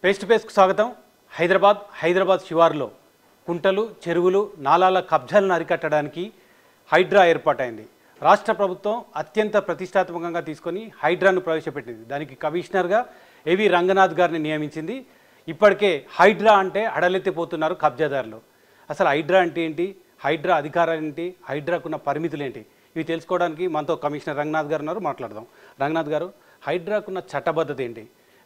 Face to పేస్కు స్వాగతం. హైదరాబాద్ శివారులో కుంటలు, చెరువులు, నాలాల కబ్జాలను అరికట్టడానికి హైడ్రా ఏర్పాటైంది. రాష్ట్ర ప్రభుత్వం అత్యంత ప్రతిష్టాత్మకంగా తీసుకొని హైడ్రాను ప్రవేశపెట్టింది. దానికి కమిషనర్గా ఏవి రంగనాథ్ గారిని నియమించింది. ఇప్పటికే హైడ్రా అంటే అడలెత్తిపోతున్నారు కబ్జాదారులు. అసలు హైడ్రా అంటే ఏంటి, హైడ్రా అధికారాలు ఏంటి, హైడ్రాకున్న పరిమితులు ఏంటి, ఇవి తెలుసుకోవడానికి మనతో కమిషనర్ రంగనాథ్ గారు ఉన్నారు. మాట్లాడదాం. రంగనాథ్ గారు, హైడ్రాకున్న చట్టబద్ధత ఏంటి?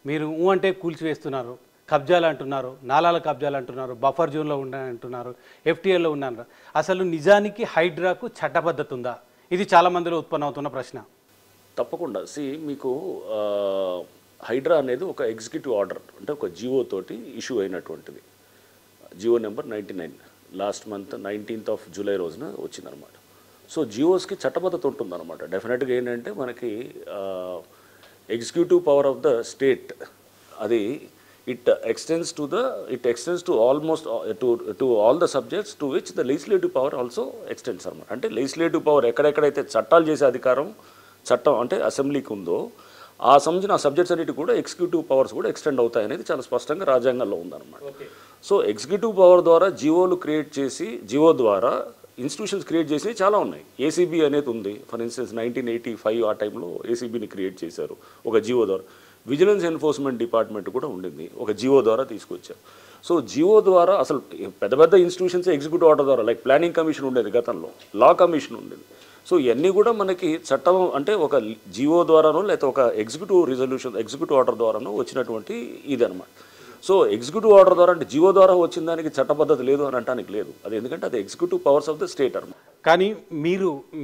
మీరు అంటే కూల్చివేస్తున్నారు, కబ్జాలు అంటున్నారు, నాలాల కబ్జాలు అంటున్నారు, బఫర్ జోన్లో అంటున్నారు, ఎఫ్టీఎల్లో ఉన్నారు. అసలు నిజానికి హైడ్రాకు చట్టబద్ధత ఉందా? ఇది చాలా మందిలో ఉత్పన్నమవుతున్న ప్రశ్న. తప్పకుండా. మీకు హైడ్రా అనేది ఒక ఎగ్జిక్యూటివ్ ఆర్డర్, అంటే ఒక జియో తోటి ఇష్యూ అయినటువంటిది. Jio number 99 last month 19th of July రోజున వచ్చిందనమాట. సో జియోస్కి చట్టబద్ధత ఉంటుందన్నమాట. డెఫినెట్గా ఏంటంటే మనకి executive power of the state అది it extends to almost to all the subjects to which the legislative power also extends అనమాట. అంటే లెజిస్లేటివ్ పవర్ ఎక్కడెక్కడైతే చట్టాలు చేసే అధికారం చట్టం అంటే అసెంబ్లీకి ఉందో ఆ సంబంధించిన సబ్జెక్ట్స్ అన్నిటి కూడా ఎగ్జిక్యూటివ్ పవర్స్ కూడా ఎక్స్టెండ్ అవుతాయి అనేది చాలా స్పష్టంగా రాజ్యాంగంలో ఉందన్నమాట. సో ఎగ్జిక్యూటివ్ పవర్ ద్వారా జియోలు క్రియేట్ చేసి, జియో ద్వారా ఇన్స్టిట్యూషన్స్ క్రియేట్ చేసినవి చాలా ఉన్నాయి. ఏసీబీ అనేది ఉంది. ఫర్ ఇన్స్టెన్స్ 1985 ఆ టైంలో ఏసీబీని క్రియేట్ చేశారు ఒక జియో ద్వారా. విజిలెన్స్ ఎన్ఫోర్స్మెంట్ డిపార్ట్మెంట్ కూడా ఉండింది, ఒక జియో ద్వారా తీసుకొచ్చారు. సో జియో ద్వారా అసలు పెద్ద పెద్ద ఇన్స్టిట్యూషన్స్ ఎగ్జిక్యూటివ్ ఆర్డర్ ద్వారా, లైక్ ప్లానింగ్ కమిషన్ ఉండేది గతంలో, లా కమిషన్ ఉండేది. సో ఇవన్నీ కూడా మనకి చట్టం అంటే ఒక జియో ద్వారానో లేకపోతే ఒక ఎగ్జిక్యూటివ్ ఆర్డర్ ద్వారానో వచ్చినటువంటి ఇది అనమాట. సో ఎగ్జిక్యూటివ్ ఆర్డర్ ద్వారా అంటే జియో ద్వారా వచ్చిన దానికి చట్టబద్ధత లేదు అని అనడానికి లేదు. అది ఎందుకంటే అది executive powers of the state అనమాట. కానీ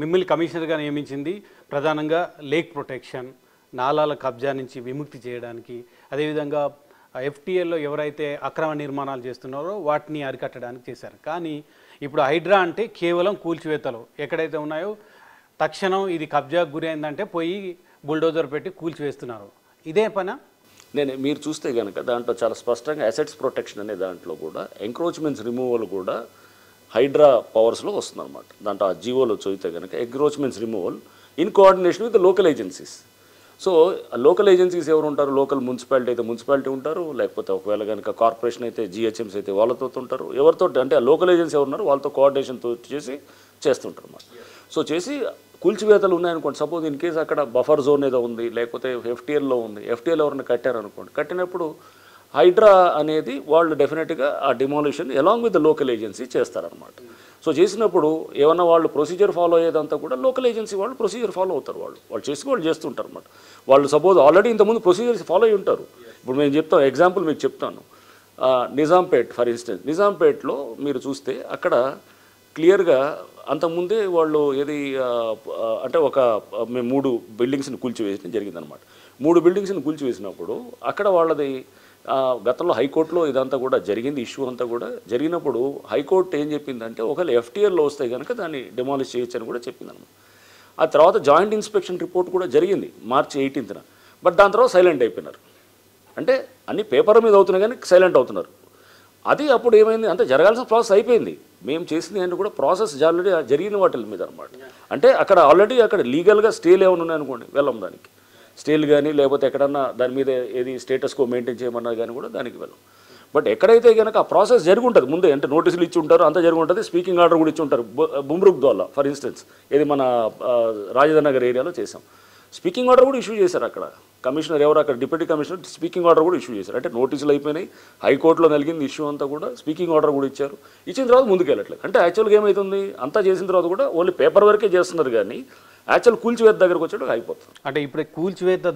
మిమ్మల్ని కమిషనర్గా నియమించింది ప్రధానంగా లేక్ ప్రొటెక్షన్, నాలాల కబ్జా నుంచి విముక్తి చేయడానికి, అదేవిధంగా ఎఫ్టీఎల్లో ఎవరైతే అక్రమ నిర్మాణాలు చేస్తున్నారో వాటిని అరికట్టడానికి చేశారు. కానీ ఇప్పుడు హైడ్రా అంటే కేవలం కూల్చివేతలు ఎక్కడైతే ఉన్నాయో తక్షణం ఇది కబ్జాకు గురి అయిందంటే పోయి బుల్డోజర్ పెట్టి కూల్చివేస్తున్నారు. ఇదే పని మీరు చూస్తే కనుక దాంట్లో చాలా స్పష్టంగా అసెట్స్ ప్రొటెక్షన్ అనే దాంట్లో కూడా ఎంక్రోచ్మెంట్స్ రిమూవల్ కూడా హైడ్రా పవర్స్లో వస్తుందన్నమాట. దాంట్లో ఆ జియోలో చూస్తే కనుక encroachments removal in coordination with local agencies. So local agencies ఎవరు ఉంటారు? లోకల్ మున్సిపాలిటీ అయితే మున్సిపాలిటీ ఉంటారు, లేకపోతే ఒకవేళ కనుక కార్పొరేషన్ అయితే జిహెచ్ఎంసీ అయితే వాళ్ళతో ఉంటారు. ఎవరితో అంటే ఆ లోకల్ ఏజెన్సీ ఎవరున్నారు వాళ్ళతో కోఆర్డినేషన్తో చేస్తుంటారు అన్నమాట. సో చేసి కూల్చివేతలు ఉన్నాయనుకోండి, సపోజ్ ఇన్ కేసు అక్కడ బఫర్ జోన్ ఏదో ఉంది, లేకపోతే ఎఫ్టీఎల్లో ఉంది, ఎఫ్టీఎల్ ఎవరైనా కట్టారనుకోండి, కట్టినప్పుడు హైడ్రా అనేది వాళ్ళు డెఫినెట్గా ఆ demolition along with the local agency చేస్తారనమాట. సో చేసినప్పుడు ఏమన్నా వాళ్ళు ప్రొసీజర్ ఫాలో అయ్యేదంతా కూడా లోకల్ ఏజెన్సీ వాళ్ళు ప్రొసీజర్ ఫాలో అవుతారు. వాళ్ళు చేస్తుంటారు అనమాట. వాళ్ళు సపోజ్ ఆల్రెడీ ఇంతకుముందు ప్రొసీజర్స్ ఫాలో అయ్యి ఉంటారు. ఇప్పుడు మేము చెప్తాం, ఎగ్జాంపుల్ మీకు చెప్తాను. నిజాంపేట్ ఫర్ ఇన్స్టెన్స్, నిజాంపేట్లో మీరు చూస్తే అక్కడ క్లియర్గా అంతకుముందే వాళ్ళు అంటే మేము 3 బిల్డింగ్స్ని కూల్చివేయడం జరిగిందనమాట. 3 బిల్డింగ్స్ని కూల్చివేసినప్పుడు అక్కడ వాళ్ళది గతంలో హైకోర్టులో ఇదంతా కూడా జరిగింది, ఇష్యూ అంతా కూడా జరిగినప్పుడు హైకోర్టు ఏం చెప్పిందంటే ఒకవేళ ఎఫ్టీఎల్లో వస్తే కనుక దాన్ని డిమాలిష్ చేయొచ్చు అని కూడా చెప్పిందనమాట. ఆ తర్వాత జాయింట్ ఇన్స్పెక్షన్ రిపోర్ట్ కూడా జరిగింది March 18th. బట్ దాని తర్వాత సైలెంట్ అయిపోయినారు. అంటే అన్ని పేపర్ మీద అవుతున్నాయి కానీ సైలెంట్ అవుతున్నారు. అది అప్పుడు ఏమైంది అంటే జరగాల్సిన ప్రాసెస్ అయిపోయింది. మేము చేసింది అంటే కూడా ప్రాసెస్ ఆల్రెడీ జరిగిన వాటి మీద అనమాట. అంటే అక్కడ లీగల్గా స్టేలు ఏమైనా ఉన్నాయనుకోండి, వెళ్ళం దానికి స్టేలు కానీ, లేకపోతే ఎక్కడన్నా దాని మీద ఏది స్టేటస్ కో మెయింటైన్ చేయమన్నా కానీ కూడా దానికి వెళ్ళం. బట్ ఎక్కడైతే కనుక ఆ ప్రాసెస్ జరిగి ఉంటుంది ముందే, అంటే నోటీసులు ఇచ్చి ఉంటారు, అంతా జరిగి ఉంటుంది, స్పీకింగ్ ఆర్డర్ కూడా ఇచ్చి ఉంటారు. బుమ్రుక్ దోల్లా ఫర్ ఇన్స్టెన్స్ ఇది మన రాజధానగర్ ఏరియాలో చేసాం. స్పీకింగ్ ఆర్డర్ కూడా ఇష్యూ చేశారు అక్కడ. కమిషనర్ ఎవరు అక్కడ డిప్యూటీ కమిషనర్ స్పీకింగ్ ఆర్డర్ కూడా ఇష్యూ చేశారు. అంటే నోటీసులు అయిపోయినాయి, హైకోర్టులో నలిగింది ఇష్యూ అంతా కూడా, స్పీకింగ్ ఆర్డర్ కూడా ఇచ్చారు. ఇచ్చిన తర్వాత ముందుకు వెళ్ళట్లేదు. అంటే యాక్చువల్గా ఏమవుతుంది, అంతా చేసిన తర్వాత కూడా ఓన్లీ పేపర్ వరకే చేస్తున్నారు కానీ యాక్చువల్ కూల్చివేత దగ్గరకు వచ్చేటప్పుడు అయిపోతుంది. అంటే ఇప్పుడు కూల్చివేత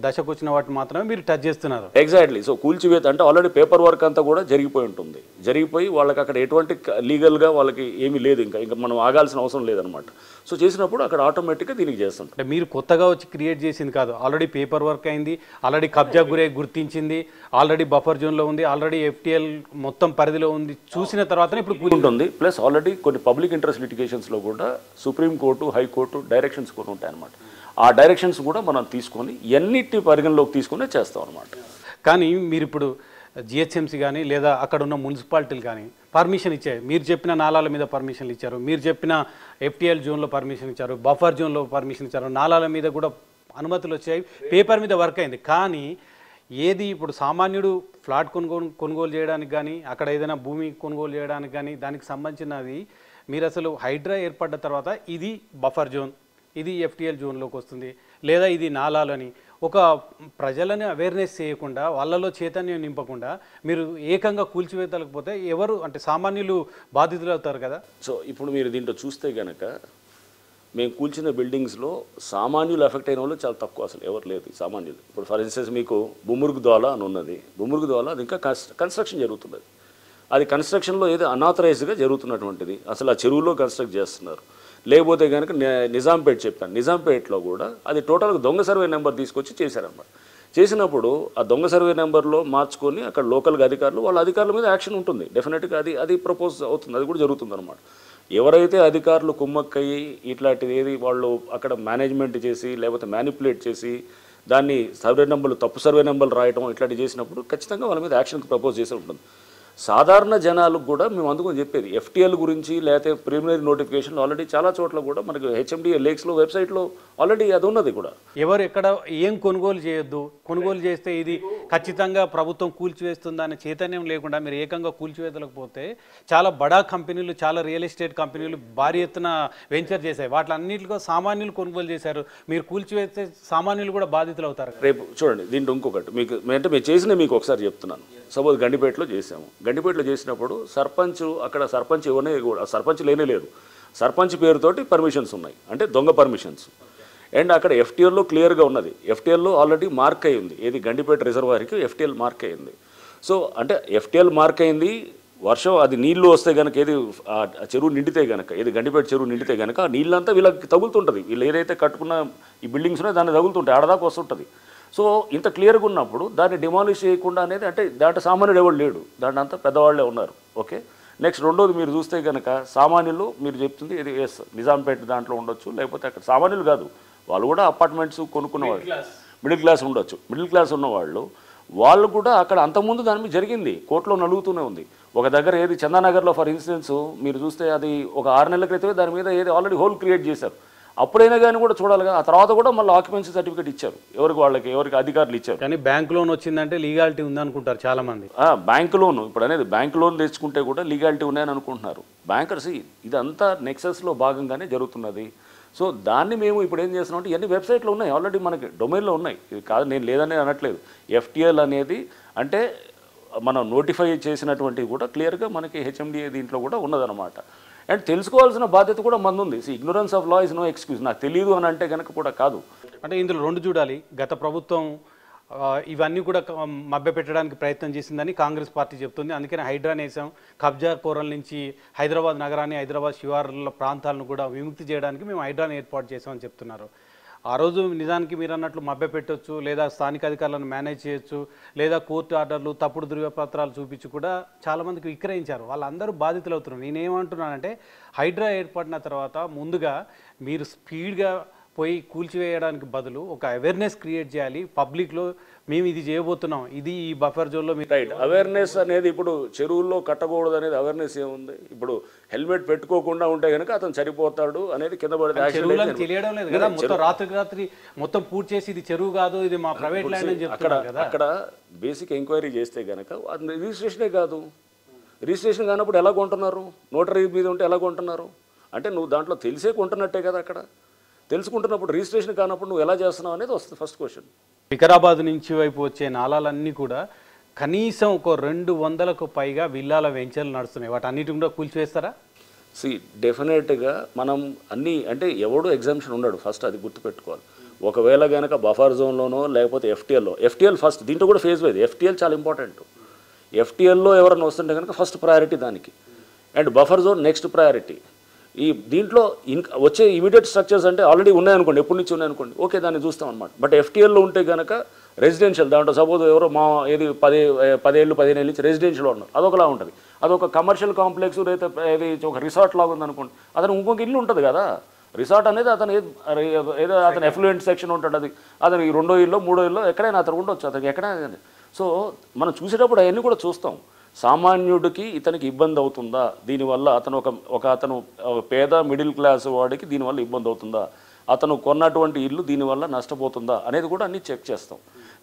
దశకు వచ్చిన వాటి మాత్రమే మీరు టచ్ చేస్తున్నారు. ఎగ్జాక్ట్లీ. సో కూల్చివేత అంటే ఆల్రెడీ పేపర్ వర్క్ అంతా కూడా జరిగిపోయి ఉంటుంది. జరిగిపోయి వాళ్ళకి అక్కడ ఎటువంటి లీగల్గా వాళ్ళకి ఏమీ లేదు, ఇంకా మనం ఆగాల్సిన అవసరం లేదనమాట. సో చేసినప్పుడు అక్కడ ఆటోమేటిక్గా దీనికి చేస్తుంటాం. అంటే మీరు కొత్తగా వచ్చి క్రియేట్ చేసింది కాదు, ఆల్రెడీ పేపర్ వర్క్ అయింది, ఆల్రెడీ కబ్జా గురే గుర్తించింది, ఆల్రెడీ బఫర్ జోన్లో ఉంది, ఆల్రెడీ ఎఫ్టీఎల్ మొత్తం పరిధిలో ఉంది, చూసిన తర్వాతనే ఇప్పుడు ఉంటుంది. ప్లస్ ఆల్రెడీ కొన్ని పబ్లిక్ ఇంట్రెస్ట్ లిటిగేషన్స్లో కూడా సుప్రీంకోర్టు, హైకోర్టు డైరెక్షన్స్ కూడా ఉంటాయన్నమాట. ఆ డైరెక్షన్స్ కూడా మనం తీసుకొని ఎన్నిటి పరిగణలోకి తీసుకునే చేస్తాం అనమాట. కానీ మీరు ఇప్పుడు జిహెచ్ఎంసీ కానీ లేదా అక్కడ ఉన్న మున్సిపాలిటీలు కానీ పర్మిషన్ ఇచ్చాయి, మీరు చెప్పిన నాలాల మీద పర్మిషన్లు ఇచ్చారు, మీరు చెప్పిన ఎఫ్టీఎల్ జోన్లో పర్మిషన్ ఇచ్చారు, బఫర్ జోన్లో పర్మిషన్ ఇచ్చారు, నాలాల మీద కూడా అనుమతులు వచ్చాయి, పేపర్ మీద వర్క్ అయింది. కానీ ఏది ఇప్పుడు సామాన్యుడు ఫ్లాట్ కొనుగోలు చేయడానికి కానీ అక్కడ ఏదైనా భూమి కొనుగోలు చేయడానికి కానీ దానికి సంబంధించినది మీరు అసలు హైడ్రా ఏర్పడ్డ తర్వాత ఇది బఫర్ జోన్, ఇది ఎఫ్టీఎల్ జోన్లోకి వస్తుంది, లేదా ఇది నాలాలని ఒక ప్రజలని అవేర్నెస్ చేయకుండా వాళ్ళలో చైతన్యం నింపకుండా మీరు ఏకంగా కూల్చివేతలకు పోతే ఎవరు అంటే సామాన్యులు బాధితులు అవుతారు కదా. సో ఇప్పుడు మీరు దీంట్లో చూస్తే కనుక మేము కూల్చిన బిల్డింగ్స్లో సామాన్యులు ఎఫెక్ట్ అయిన వాళ్ళు చాలా తక్కువ, అసలు ఎవరు లేదు సామాన్యులు. ఇప్పుడు ఫర్ ఇన్స్టెన్స్ మీకు బుముర్గ్ దోల అని ఉన్నది, బుముర్గ్ దోల అది ఇంకా కన్స్ట్రక్షన్ జరుగుతున్నది. అది కన్స్ట్రక్షన్లో ఏదో అనాథరైజ్డ్గా జరుగుతున్నటువంటిది, అసలు ఆ చెరువులో కన్స్ట్రక్ట్ చేస్తున్నారు. లేకపోతే కనుక నిజాంపేట్ చెప్పాను, నిజాంపేట్లో కూడా అది టోటల్గా దొంగ సర్వే నెంబర్ తీసుకొచ్చి చేశారన్నమాట. చేసినప్పుడు ఆ దొంగ సర్వే నెంబర్లో మార్చుకొని అక్కడ లోకల్గా అధికారులు వాళ్ళ అధికారుల మీద యాక్షన్ ఉంటుంది డెఫినెట్గా, అది ప్రపోజ్ అవుతుంది, అది కూడా జరుగుతుంది అనమాట. ఎవరైతే అధికారులు కుమ్మక్కయ్యి ఇట్లాంటిది ఏది వాళ్ళు అక్కడ మేనేజ్మెంట్ చేసి లేకపోతే మ్యానిపులేట్ చేసి దాన్ని సర్వే నెంబర్లు తప్పు సర్వే నెంబర్లు రాయటం ఇట్లాంటివి చేసినప్పుడు ఖచ్చితంగా వాళ్ళ మీద యాక్షన్కి ప్రపోజ్ చేసి ఉంటుంది. సాధారణ జనాలకు కూడా మేము అందుకని చెప్పేది ఎఫ్టీఎల్ గురించి లేకపోతే ప్రిలిమినరీ నోటిఫికేషన్లు ఆల్రెడీ చాలా చోట్ల కూడా మనకి హెచ్ఎండిఏ లేక్స్లో వెబ్సైట్లో ఆల్రెడీ అది ఉన్నది కూడా. ఎవరు ఎక్కడ ఏం కొనుగోలు చేయొద్దు, కొనుగోలు చేస్తే ఇది ఖచ్చితంగా ప్రభుత్వం కూల్చివేస్తుందనే చైతన్యం లేకుండా మీరు ఏకంగా కూల్చివేతలకు పోతే చాలా బడా కంపెనీలు, చాలా రియల్ ఎస్టేట్ కంపెనీలు భారీ ఎత్తున వెంచర్ చేశాయి, వాటిలన్నింటిలో సామాన్యులు కొనుగోలు చేశారు. మీరు కూల్చివేస్తే సామాన్యులు కూడా బాధితులు అవుతారు. రేపు చూడండి దీంట్లో ఇంకొకటి మీకు అంటే మేము చేసిన మీకు ఒకసారి చెప్తున్నాను. సపోజ్ గండిపేటలో చేసాము, గండిపేటలో చేసినప్పుడు అక్కడ సర్పంచ్ ఇవన్నీ కూడా సర్పంచ్ లేనే లేదు, సర్పంచ్ పేరుతోటి పర్మిషన్స్ ఉన్నాయి, అంటే దొంగ పర్మిషన్స్. అండ్ అక్కడ ఎఫ్టీఎల్లో క్లియర్గా ఉన్నది, ఎఫ్టీఎల్లో ఆల్రెడీ మార్క్ అయ్యింది, ఏది గండిపేట రిజర్వాయర్కి ఎఫ్టీఎల్ మార్క్ అయ్యింది. సో అంటే ఎఫ్టీఎల్ మార్క్ అయింది, వర్షం అది నీళ్లు వస్తే కనుక ఏది చెరువు నిండితే కనుక ఏది గండిపేట చెరువు నిండితే కనుక ఆ నీళ్ళంతా వీళ్ళకి తగులుతుంటుంది, వీళ్ళు ఏదైతే కట్టుకున్న ఈ బిల్డింగ్స్ ఉన్నాయో దాన్ని తగులుతుంటాయి, ఆడదాకా వస్తుంటుంది. సో ఇంత క్లియర్గా ఉన్నప్పుడు దాన్ని డిమాలిష్ చేయకుండా అనేది అంటే దాంట్లో సామాన్యుడు ఎవరు లేడు, దాంట్లో అంతా పెద్దవాళ్ళే ఉన్నారు. ఓకే, నెక్స్ట్ రెండోది మీరు చూస్తే కనుక సామాన్యులు మీరు చెప్తుంది ఇది ఎస్ నిజాంపేట దాంట్లో ఉండొచ్చు, లేకపోతే అక్కడ సామాన్యులు కాదు వాళ్ళు కూడా అపార్ట్మెంట్స్ కొనుక్కున్నవాళ్ళు మిడిల్ క్లాస్ ఉండొచ్చు, మిడిల్ క్లాస్ ఉన్నవాళ్ళు వాళ్ళు కూడా అక్కడ అంతకుముందు దాని మీద జరిగింది, కోర్టులో నలుగుతూనే ఉంది. ఒక దగ్గర ఏది చందానగర్లో ఫర్ ఇన్స్టెన్స్ మీరు చూస్తే అది ఒక 6 నెలల క్రితమే దాని మీద ఏది ఆల్రెడీ హోల్ క్రియేట్ చేశారు, అప్పుడైనా కానీ కూడా చూడాలిగా. ఆ తర్వాత కూడా మళ్ళీ ఆక్యుపెన్సీ సర్టిఫికేట్ ఇచ్చారు, ఎవరికి అధికారులు ఇచ్చారు. కానీ బ్యాంక్ లోన్ వచ్చిందంటే లీగాలిటీ ఉందనుకుంటారు చాలా మంది. బ్యాంక్ లోన్ ఇప్పుడు అనేది బ్యాంక్ లోన్ తెచ్చుకుంటే కూడా లీగాలిటీ ఉన్నాయని అనుకుంటున్నారు బ్యాంకర్స్. ఇదంతా నెక్సెస్లో భాగంగానే జరుగుతున్నది. సో దాన్ని మేము ఇప్పుడు ఏం చేస్తున్నాం అంటే ఇవన్నీ వెబ్సైట్లో ఉన్నాయి, ఆల్రెడీ మనకి డొమైన్లో ఉన్నాయి, ఇది కాదు నేను లేదని అనట్లేదు. ఎఫ్టీఎల్ అనేది అంటే మనం నోటిఫై చేసినటువంటివి కూడా క్లియర్గా మనకి హెచ్ఎండిఏ దీంట్లో కూడా ఉన్నదన్నమాట. అండ్ తెలుసుకోవాల్సిన బాధ్యత కూడా మంది ఉంది. Ignorance of law is no excuse, నాకు తెలియదు అని అంటే కనుక కూడా కాదు. అంటే ఇందులో రెండు చూడాలి, గత ప్రభుత్వం ఇవన్నీ కూడా మభ్యపెట్టడానికి ప్రయత్నం చేసిందని కాంగ్రెస్ పార్టీ చెప్తుంది. అందుకని హైడ్రాని వేసాం, కబ్జా కోరల నుంచి హైదరాబాద్ నగరాన్ని, హైదరాబాద్ శివార్ల ప్రాంతాలను కూడా విముక్తి చేయడానికి మేము హైడ్రాని ఏర్పాటు చేసామని చెప్తున్నారు. ఆ రోజు నిజానికి మీరు అన్నట్లు మభ్యపెట్టవచ్చు, లేదా స్థానిక అధికారులను మేనేజ్ చేయొచ్చు, లేదా కోర్టు ఆర్డర్లు తప్పుడు ధృవపత్రాలు చూపించి కూడా చాలామందికి విక్రయించారు, వాళ్ళందరూ బాధితులు అవుతున్నారు. నేనేమంటున్నానంటే హైడ్రా ఏర్పడిన తర్వాత ముందుగా మీరు స్పీడ్గా పోయి కూల్చివేయడానికి బదులు ఒక అవేర్నెస్ క్రియేట్ చేయాలి పబ్లిక్లో, మేము ఇది చేయబోతున్నాం, ఇది ఈ బఫర్ జోన్లో మీరు రైట్. అవేర్నెస్ అనేది ఇప్పుడు చెరువుల్లో కట్టకూడదు అనేది అవేర్నెస్ ఏముంది, ఇప్పుడు హెల్మెట్ పెట్టుకోకుండా ఉంటే కనుక అతను చనిపోతాడు అనేది కింద పడితే చెరువులను తెలియడం లేదు కదా, మొత్తం రాత్రి మొత్తం పూర్తి చేసి ఇది చెరువు కాదు ఇది మా ప్రైవేట్ ల్యాండ్ అని చెప్తున్నారు కదా. అక్కడ బేసిక్ ఎంక్వైరీ చేస్తే కనుక అది రిజిస్ట్రేషనే కాదు, రిజిస్ట్రేషన్ కానప్పుడు ఎలా కొంటున్నారు, నోటరీ మీద ఉంటే ఎలా కొంటున్నారు అంటే నువ్వు దాంట్లో తెలిసే కొంటున్నట్టే కదా. అక్కడ తెలుసుకుంటున్నప్పుడు రిజిస్ట్రేషన్ కానప్పుడు నువ్వు ఎలా చేస్తున్నావు అనేది వస్తుంది ఫస్ట్ క్వశ్చన్. వికారాబాద్ నుంచి వైపు వచ్చే నాలాలన్నీ కూడా కనీసం ఒక 200కు పైగా విల్లాల వెంచర్లు నడుస్తున్నాయి, వాటి అన్నిటిని కూడా కూల్చివేస్తారా? డెఫినెట్గా మనం అన్నీ అంటే ఎవడో ఎగ్జామ్షన్ ఉన్నాడు, ఫస్ట్ అది గుర్తుపెట్టుకోవాలి. ఒకవేళ కనుక బఫర్ జోన్లోనో లేకపోతే ఎఫ్టీఎల్ ఫస్ట్ దీంట్లో కూడా ఫేజ్ వైజ్ ఎఫ్టీఎల్ చాలా ఇంపార్టెంట్. ఎఫ్టీఎల్లో ఎవరైనా వస్తుంటే కనుక ఫస్ట్ ప్రయారిటీ దానికి, and buffer zone next priority. ఈ దీంట్లో వచ్చే ఇమీడియట్ స్ట్రక్చర్స్ అంటే ఆల్రెడీ ఉన్నాయనుకోండి, ఎప్పటి నుంచి ఉన్నాయనుకోండి, ఓకే దాన్ని చూస్తాం అనమాట. బట్ ఎఫ్టీఎల్లో ఉంటే కనుక రెసిడెన్షియల్ దాంట్లో సపోజ్ ఎవరో ఏది 10 ఏళ్ళు 15 ఏళ్ళ నుంచి రెసిడెన్షియల్ ఉన్నారు, అదొకలా ఉంటుంది. అదొక కమర్షియల్ కాంప్లెక్స్ లేదా ఏది ఒక రిసార్ట్ లాగా ఉందనుకోండి, అతను ఇంకొక ఇల్లు ఉంటుంది కదా. రిసార్ట్ అనేది అతను ఏదో అతను ఎఫ్లూయెంట్ సెక్షన్ ఉంటుంది, అతను 2వ ఇల్లు 3వ ఇల్లు ఎక్కడైనా అతను ఉండొచ్చు, అతనికి ఎక్కడైనా. సో మనం చూసేటప్పుడు అవన్నీ కూడా చూస్తాం. సామాన్యుడికి ఇతనికి ఇబ్బంది అవుతుందా దీనివల్ల, అతను పేద మిడిల్ క్లాస్ వాడికి దీనివల్ల ఇబ్బంది అవుతుందా, అతను కొన్నటువంటి ఇల్లు దీనివల్ల నష్టపోతుందా అనేది కూడా అన్నీ చెక్ చేస్తాం.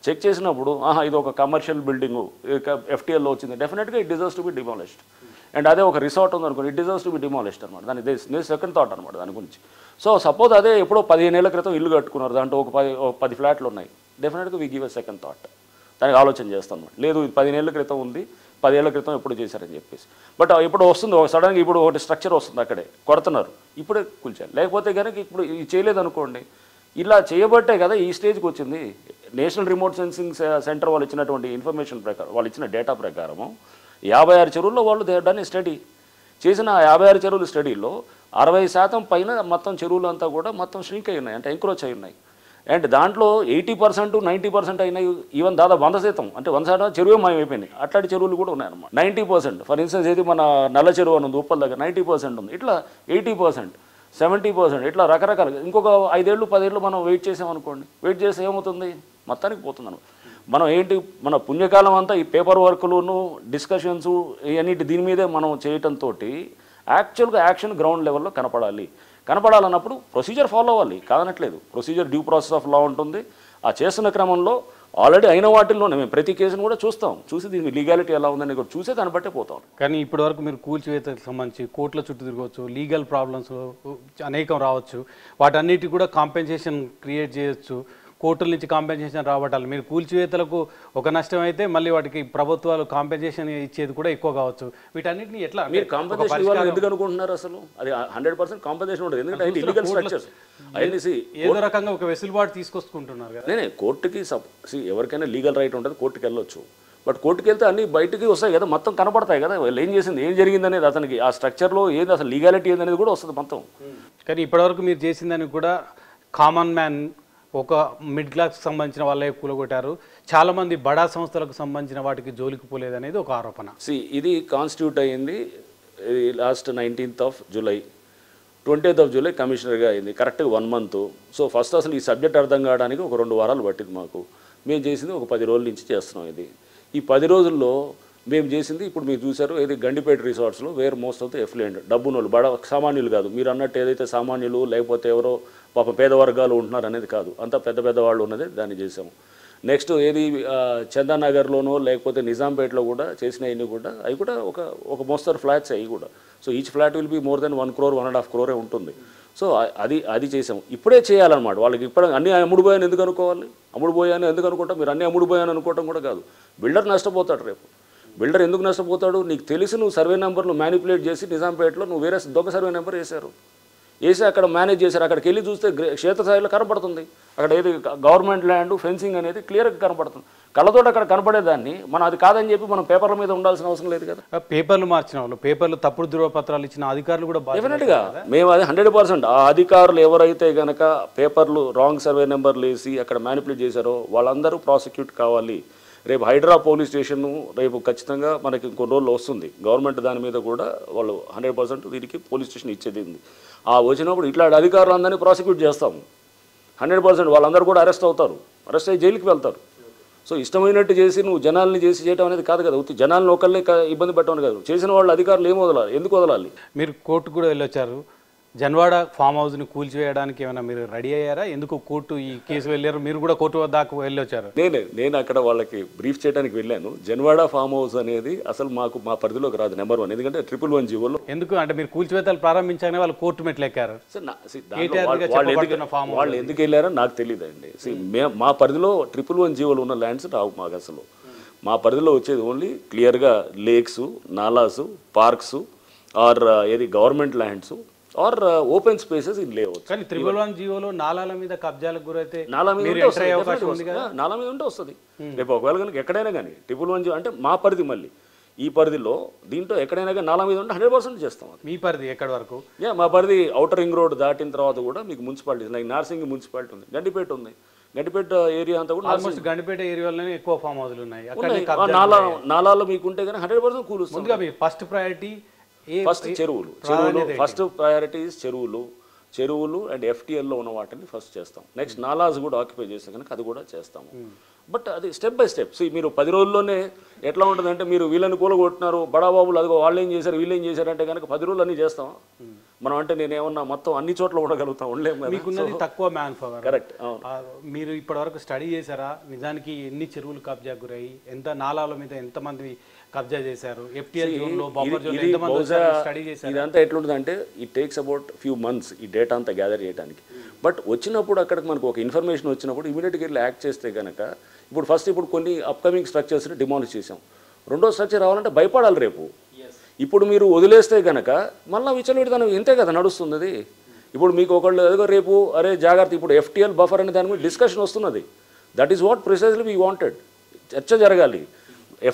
చెక్ చేసినప్పుడు ఇది ఒక కమర్షియల్ బిల్డింగ్ ఎఫ్టీఎల్లో వచ్చింది, డెఫినెట్గా it deserves to be demolished. And అదే ఒక రిసార్ట్ ఉంది అనుకోండి, it deserves to be demolished అనమాట. దాని సెకండ్ థాట్ అనమాట దాని గురించి. సో సపోజ్ అదే ఎప్పుడో 15 ఏళ్ల క్రితం ఇల్లు కట్టుకున్నారు, దాంట్లో ఒక 10 ఫ్లాట్లు ఉన్నాయి, డెఫినెట్గా we give a second thought, దానికి ఆలోచన చేస్తాం అనమాట. లేదు ఇది 15 ఏళ్ల క్రితం ఉంది, 10 ఏళ్ల క్రితం ఎప్పుడు చేశారని చెప్పేసి. బట్ ఇప్పుడు వస్తుంది ఒక సడన్గా, ఇప్పుడు ఒకటి స్ట్రక్చర్ వస్తుంది అక్కడే కొడుతున్నారు, ఇప్పుడే కూల్చారు. లేకపోతే కనుక ఇప్పుడు ఇది చేయలేదనుకోండి, ఇలా చేయబట్టే కదా ఈ స్టేజ్కి వచ్చింది. నేషనల్ రిమోట్ సెన్సింగ్ సెంటర్ వాళ్ళు ఇచ్చినటువంటి ఇన్ఫర్మేషన్ ప్రకారం, వాళ్ళు ఇచ్చిన డేటా ప్రకారము 56 చెరువుల్లో వాళ్ళు దాన్ని స్టడీ చేసిన 56 చెరువుల స్టడీలో 60% పైన మొత్తం చెరువులు అంతా కూడా మొత్తం ష్రింక్ అయి ఉన్నాయి, అంటే ఎంక్రోచ్ అయి ఉన్నాయి. అండ్ దాంట్లో 80% 90% అయినాయి, ఈవెన్ దాదాపు 100%, అంటే 100% చెరువే మాయమైపోయినాయి. అట్లాంటి చెరువులు కూడా ఉన్నాయన్నమాట. 90%, ఫర్ ఇన్స్టెన్స్ ఏది మన నల్ల చెరువు అని ఉంది ఉప్పల్ దగ్గర, 90% ఉంది. ఇట్లా 80%, 70%, ఇట్లా రకరకాలుగా. ఇంకొక 5 ఏళ్ళు 10 ఏళ్ళు మనం వెయిట్ చేసామనుకోండి, వెయిట్ చేస్తే ఏమవుతుంది, మొత్తానికి పోతుంది అనమాట. మనం ఏంటి, మన పుణ్యకాలం అంతా ఈ పేపర్ వర్క్లును డిస్కషన్స్ ఇవన్నిటి దీని మీదే మనం చేయటంతో యాక్చువల్గా యాక్షన్ గ్రౌండ్ లెవెల్లో కనపడాలన్నప్పుడు ప్రొసీజర్ ఫాలో అవ్వాలి, కాదనట్లేదు. Procedure due process of law ఉంటుంది. ఆ చేస్తున్న క్రమంలో ఆల్రెడీ అయిన వాటిల్లోనే మేము ప్రతి కేసును కూడా చూసి దీని లీగాలిటీ ఎలా ఉందని కూడా చూసే దాన్ని బట్టే పోతాం. కానీ ఇప్పటివరకు మీరు కూల్చివేతకు సంబంధించి కోర్టుల చుట్టూ తిరగవచ్చు, లీగల్ ప్రాబ్లమ్స్ అనేకం రావచ్చు, వాటన్నిటి కూడా కాంపెన్సేషన్ క్రియేట్ చేయొచ్చు, కోర్టుల నుంచి కాంపెన్సేషన్ రాబట్టాలి. మీరు కూల్చివేతలకు ఒక నష్టం అయితే మళ్ళీ వాటికి ప్రభుత్వాలు కాంపెన్సేషన్ ఇచ్చేది కూడా ఎక్కువ కావచ్చు. వీటన్నిటిని ఎట్లా మీరు కాంపెన్సేషన్ ఇవ్వాలని ఎందుకు అనుకుంటున్నారు? అసలు అది 100% కాంపెన్సేషన్ ఉంటుంది, ఎందుకంటే ఇల్లీగల్ స్ట్రక్చర్స్ అవన్నీ ఏదో రకంగా ఒక వెసులుబాటు తీసుకొచ్చుకుంటున్నారు కదా. నేనే కోర్టుకి ఎవరికైనా లీగల్ రైట్ ఉంటుంది, కోర్టుకి వెళ్ళొచ్చు. బట్ కోర్టుకి వెళ్తే అన్ని బయటికి వస్తాయి కదా, మొత్తం కనపడతాయి కదా, వాళ్ళు ఏం చేసింది, ఏం జరిగింది అనేది, అతనికి ఆ స్ట్రక్చర్లో ఏది అసలు లీగాలిటీ ఏదనేది కూడా వస్తుంది మొత్తం. కానీ ఇప్పటివరకు మీరు చేసిందని కూడా కామన్ మ్యాన్, ఒక మిడ్ క్లాస్కి సంబంధించిన వాళ్ళే కూలగొట్టారు, చాలామంది బడా సంస్థలకు సంబంధించిన వాటికి జోలికి పోలేదనేది ఒక ఆరోపణ. ఇది కాన్స్టిట్యూట్ అయ్యింది last 19th July, 20th July కమిషనర్గా అయింది, కరెక్ట్గా 1 month. సో ఫస్ట్ అసలు ఈ సబ్జెక్ట్ అర్థం కావడానికి ఒక 2 వారాలు పట్టింది మాకు. మేము చేసింది ఒక 10 రోజుల నుంచి చేస్తున్నాం. ఈ 10 రోజుల్లో మేము చేసింది ఇప్పుడు మీరు చూసారు, ఏది గండిపేట రిసార్ట్స్లో where most of the affluent డబ్బునోళ్ళు, బడా సామాన్యులు కాదు. మీరు అన్నట్టు ఏదైతే సామాన్యులు లేకపోతే ఎవరో పాప పేద వర్గాలు ఉంటున్నారు అనేది కాదు, అంతా పెద్ద వాళ్ళు ఉన్నదే దాన్ని చేసాము. నెక్స్ట్ ఏది చందానగర్లోనో లేకపోతే నిజాంపేటలో కూడా చేసినవన్నీ కూడా అవి కూడా ఒక మోస్తరు ఫ్లాట్స్ అవి కూడా. So each flat will be more than 1 crore 1.5 crore ఉంటుంది. సో అది చేసాము. ఇప్పుడే చేయాలన్నమాట. వాళ్ళకి ఇప్పుడు అన్నీ అమ్ముడుపోయాను ఎందుకు అనుకోవాలి, అమ్ముడుపోయాను ఎందుకు అనుకుంటాం, మీరు అన్నీ అమ్ముడుపోయాను అనుకోవటం కూడా కాదు. బిల్డర్ నష్టపోతాడు రేపు. బిల్డర్ ఎందుకు నష్టపోతాడు, నీకు తెలిసి నువ్వు సర్వే నెంబర్లు మ్యానిపులేట్ చేసి నిజాంపేటలో నువ్వు వేరే దొంగ సర్వే నెంబర్ వేసి అక్కడ మేనేజ్ చేశారు. అక్కడికి వెళ్ళి చూస్తే క్షేత్రస్థాయిలో కనపడుతుంది, అక్కడ ఏది గవర్నమెంట్ ల్యాండ్ ఫెన్సింగ్ అనేది క్లియర్గా కనపడుతుంది. కళ్ళతోటి అక్కడ కనపడేదాన్ని మనం అది కాదని చెప్పి మనం పేపర్ల మీద ఉండాల్సిన అవసరం లేదు కదా. పేపర్లు మార్చిన వాళ్ళు, పేపర్లు తప్పుడు ధృవపత్రాలు ఇచ్చిన అధికారులు కూడా డెఫినెట్గా మేము అది 100% ఆ అధికారులు ఎవరైతే కనుక పేపర్లు రాంగ్ సర్వే నెంబర్లు వేసి అక్కడ మ్యానిపులేట్ చేశారో వాళ్ళందరూ ప్రాసిక్యూట్ కావాలి. రేపు హైడ్రా పోలీస్ స్టేషన్ రేపు ఖచ్చితంగా మనకి కొన్ని రోజులు వస్తుంది, గవర్నమెంట్ దాని మీద కూడా వాళ్ళు 100% దీనికి పోలీస్ స్టేషన్ ఇచ్చేది ఉంది. ఆ వచ్చినప్పుడు ఇట్లాంటి అధికారులందరినీ ప్రాసిక్యూట్ చేస్తాము 100%. వాళ్ళందరూ కూడా అరెస్ట్ అవుతారు, అరెస్ట్ అయ్యి జైలుకి వెళ్తారు. సో ఇష్టమైనట్టు చేసి నువ్వు జనాల్ని చేయడం అనేది కాదు కదా, జనాలను ఒకళ్ళే ఇబ్బంది పెట్టమని కాదు. చేసిన వాళ్ళు అధికారులు ఏం వదలాలి, ఎందుకు వదలాలి? మీరు కోర్టు కూడా వెళ్ళొచ్చారు, జన్వాడ ఫామ్ హౌస్ని కూల్చివేయడానికి ఏమైనా మీరు రెడీ అయ్యారా? ఎందుకు కోర్టు ఈ కేసు వెళ్ళారు, మీరు కూడా కోర్టు దాకా వెళ్ళొచ్చారు? నేను అక్కడ వాళ్ళకి బ్రీఫ్ చేయడానికి వెళ్ళాను. జన్వాడ ఫామ్ హౌస్ అనేది అసలు మా పరిధిలోకి రాదు, నెంబర్ 1. ఎందుకంటే 111 జీవోలో ఎందుకు అంటే మీరు కూల్చివేతలు ప్రారంభించాలని వాళ్ళు కోర్టు మెట్లు ఎక్కారు. వాళ్ళు ఎందుకు వెళ్ళారో నాకు తెలియదండి. మా పరిధిలో 111 జీవోలు ఉన్న ల్యాండ్స్ రావు మాకు. అసలు మా పరిధిలో వచ్చేది ఓన్లీ క్లియర్గా లేక్స్, నాలాస్, పార్క్స్ ఆర్ ఏది government lands or open spaces in layout. కానీ 111 జీవోలో నాలాల మీద కబ్జాలకు గురైతే నాలా మీద ఉంటే వస్తుంది. రేపు ఒకవేళ కనుక ఎక్కడైనా కానీ 111 జీవో అంటే మా పరిధి, మళ్ళీ ఈ పరిధిలో దీంట్లో ఎక్కడైనా కానీ నాలా మీద ఉంటే 100% చేస్తాం. మీ పరిధి ఎక్కడి వరకు? మా పరిధి ఔటర్ రింగ్ రోడ్ దాటిన తర్వాత కూడా మీకు మున్సిపాలిటీస్ లైక్ నార్సింగ్ మున్సిపాలిటీ ఉంది, గండిపేట ఉంది. గండిపేట ఏరియా అంతా కూడా ఆల్మోస్ట్ గండిపేట ఏరియాలోనే ఎక్కువ ఫామ్ హౌస్లు ఉన్నాయి. నాలాలో మీకు ఉంటే కానీ 100% కూలుస్తుంది. ముందుగా మీ ఫస్ట్ ప్రయారిటీ చెరువులు. ఫస్ట్ ప్రయారిటీస్ చెరువులు అండ్ ఎఫ్టీఎల్లో ఉన్న వాటిని ఫస్ట్ చేస్తాం. నెక్స్ట్ నాలాస్ కూడా ఆక్యుపై చేస్తే కనుక అది కూడా చేస్తాము. బట్ అది స్టెప్ బై స్టెప్. మీరు 10 రోజుల్లోనే ఎట్లా ఉంటుందంటే మీరు వీళ్ళని కూలగొట్టినారు బడాబాబులు, అదిగో వాళ్ళు ఏం చేశారు వీళ్ళు ఏం చేశారంటే కనుక 10 రోజులు అన్నీ చేస్తాం. మనం అంటే నేనేమన్నా మొత్తం అన్ని చోట్ల ఉండగలుగుతాం, ఉండలేము కదా. మీకున్నది తక్కువ మ్యాన్ పవర్. కరెక్ట్. మీరు ఇప్పటివరకు స్టడీ చేశారా నిజానికి ఎన్ని చెరువులు కబ్జా గురయ్యి, ఎంత నాలాల మీద ఎంతమంది కబ్జా చేశారు, FTL జోన్లో బఫర్ జోన్లో ఎంతమంది స్టడీ చేశారు? ఇదంతా ఎట్లుంటుంది అంటే it takes about few months ఈ డేటా అంతా గ్యాదర్ చేయడానికి. బట్ వచ్చినప్పుడు అక్కడికి మనకు ఒక ఇన్ఫర్మేషన్ వచ్చినప్పుడు ఇమీడియట్గా వెళ్ళి యాక్ట్ చేస్తే కనుక ఇప్పుడు కొన్ని అప్కమింగ్ స్ట్రక్చర్స్ని డిమాలిష్ చేసాం. రెండో స్ట్రక్చర్ రావాలంటే భయపడాలి రేపు. ఇప్పుడు మీరు వదిలేస్తే కనుక మళ్ళీ విచలవిడితనం ఇంతే కదా నడుస్తుంది అది. ఇప్పుడు మీకు ఒకళ్ళు ఏదో రేపు అరే జాగ్రత్త, ఇప్పుడు FTL బఫర్ అనే దాని మీద డిస్కషన్ వస్తున్నది. That is what precisely we wanted. చర్చ జరగాలి.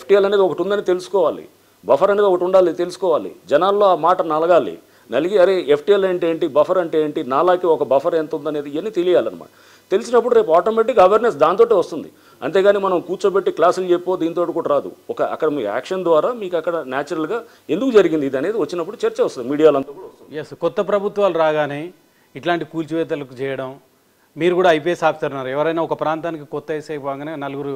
FTL అనేది ఒకటి ఉందని తెలుసుకోవాలి, బఫర్ అనేది ఒకటి ఉండాలి తెలుసుకోవాలి, జనాల్లో ఆ మాట నలగాలి. నలిగి అరే FTL అంటే ఏంటి, బఫర్ అంటే ఏంటి, నాలాకి ఒక బఫర్ ఎంత ఉందనేది ఇవన్నీ తెలియాలన్నమాట. తెలిసినప్పుడు రేపు ఆటోమేటిక్ అవేర్నెస్ దాంతో వస్తుంది. అంతేగాని మనం కూర్చోబెట్టి క్లాసులు చెప్పో దీంతో కూడా రాదు. అక్కడ మీ యాక్షన్ ద్వారా మీకు అక్కడ న్యాచురల్గా ఎందుకు జరిగింది ఇది అనేది వచ్చినప్పుడు చర్చ వస్తుంది, మీడియాలో అంతా కూడా వస్తుంది. ఎస్, కొత్త ప్రభుత్వాలు రాగానే ఇట్లాంటి కూల్చివేతలకు చేయడం, మీరు కూడా IPS ఆఫీసర్ ఉన్నారు, ఎవరైనా ఒక ప్రాంతానికి కొత్త SI బాగానే నలుగురు